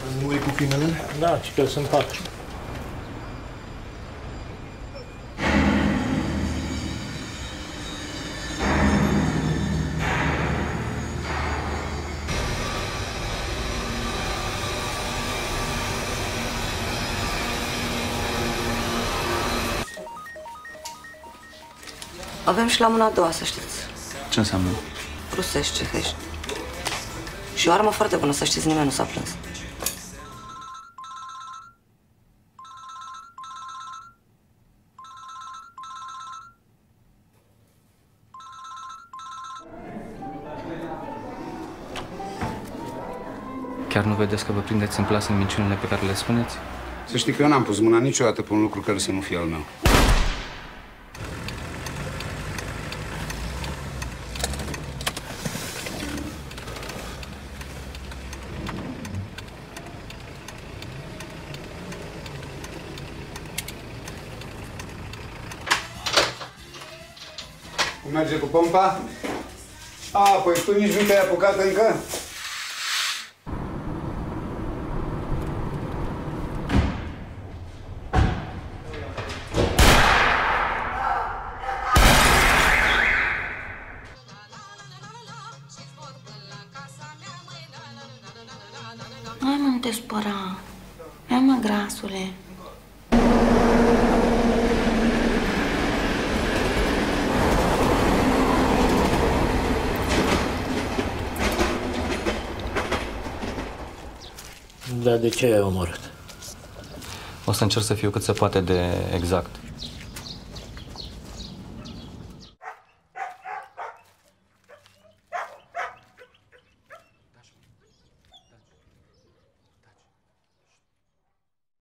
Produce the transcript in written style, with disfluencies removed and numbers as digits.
Ați murit cu câinele? Da, ci că sunt pace. Avem și la mâna a doua, să știți. Ce înseamnă? Rusești, cehești. Și o armă foarte bună, să știți, nimeni nu s-a plâns. Chiar nu vedeți că vă prindeți în plasă în minciunile pe care le spuneți? Să știi că eu n-am pus mâna niciodată pe un lucru care să nu fie al meu. Cum merge cu pompa? A, păi tu nici nu te-ai apucat încă? Hai mă, nu te spăra. Hai mă, grasule. Dar de ce ai omorât? O să încerc să fiu cât se poate de exact.